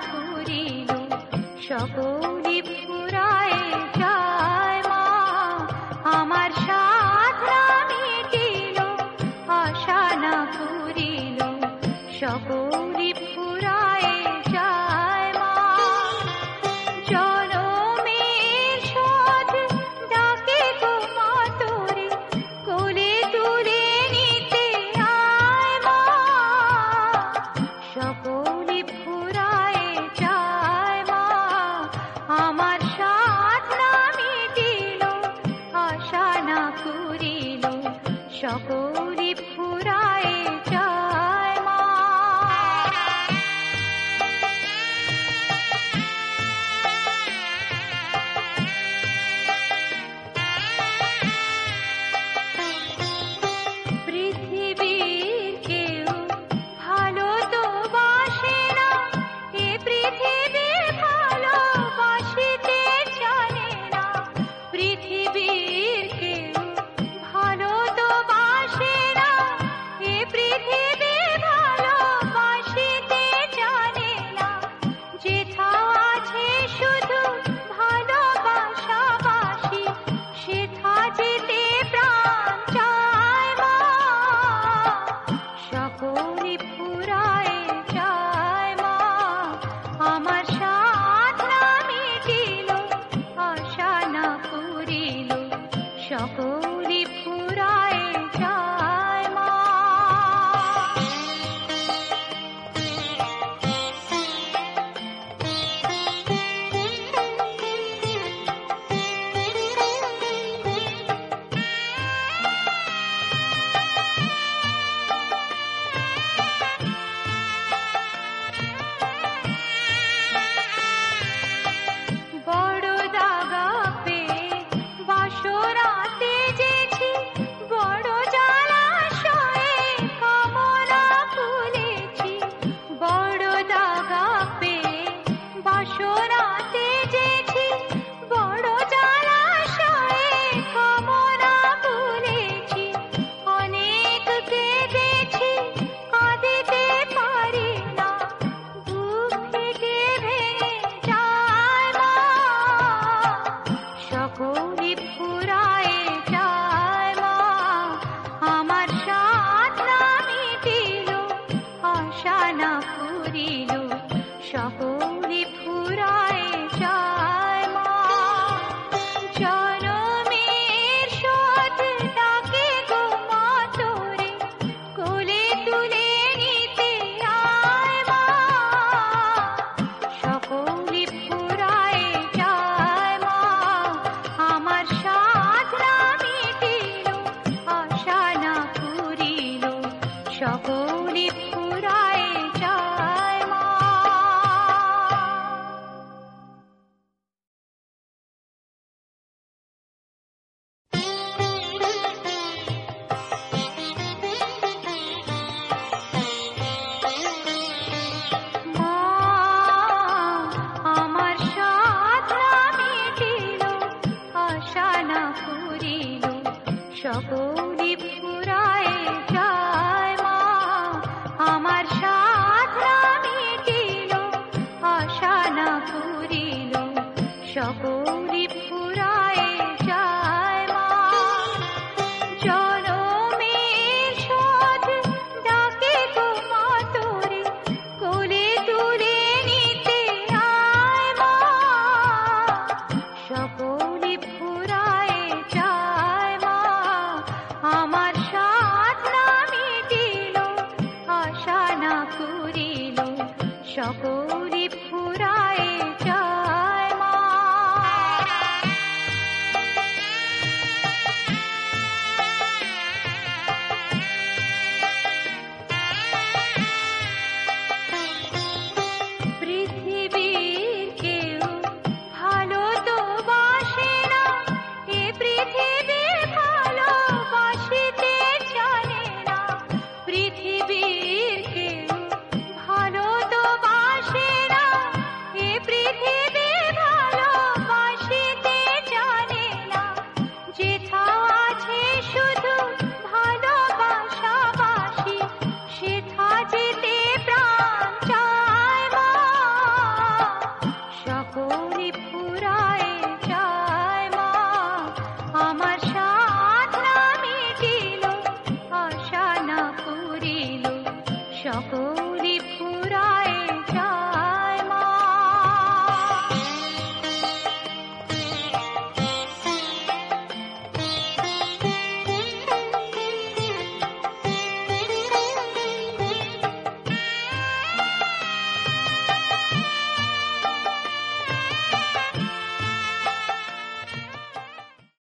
ফুরিল সকলি ফুরায় যায় মা, আমার সাধনা মিটিল আশা না ফুরিল সকলি ফুরায় যায় মা। জনমের শোধ ডাকে গো মা তোরে, কোলে তুলে নিতে আয় মা, সকলি ফুরায় যায় মা, আমার সাধনা মিটিল আশা না ফুরিল সকলি ফুরায় যায় মা। পৃথিবীর কেউ ভালো তো বাসে না, এ পৃথিবী ভালোবাসিতে জানে না। পৃথিবীর কেউ ভালো তো বাসে না, এ পৃথিবী ভালোবাসিতে জানে না। যেথাও আছে শুধু ভালোবাসাবাসি, সেথা যেতে প্রাণ চায় মা, সকলি ফুরায় যায় মা, আমার সাধনা মিটিল আশা না ফুরিল সকলি ফুরায় যায় মা। বড় দাগা পেয়ে বাসরাতে যেছি, বড় জলাশয়ে কামনা ফুলেছি। বড় দাগা পেয়ে বাসরাতে যেছি, বড় জলাশয়ে কামনা ফুলেছি। অনেক কেঁদেছি কাঁদিতে পারি না, বুক ফেটে ভেঙে যায় মা, সকলি ফুরায় যায় মা, আমার সাধনা মিটিল আশা না ফুরিল সকলি ফুরায় যায় মা। জনমের শোধ ডাকে গো মা তোরে, কোলে তুলে নিতে আয় মা, সকলি ফুরায় যায় মা, আমার সাধনা মিটিল আশা না ফুরিল সকলি ফুরায় যায় মা। মা, আমার সাধনা মিটিল আশা না ফুরিল সকলি ফুরায় যায় মা, আমার সাধনা মিটিল আশা না ফুরিল সকলি ফুরায় যায় মা। জনমের শোধ ডাকে গো মা তোরে, কোলে তুলে নিতে আয় মা, সকলি ফুরায় যায় মা, আমার সাধনা মিটিল আশা না ফুরিল সকলি ফুরায় যায় মা। পৃথিবীর কেউ ভালো তো বাসে না, এ পৃথিবী ভালোবাসিতে জানে না। পৃথিবীর কেউ ভালো তো বাসে না, এ পৃথিবী সকল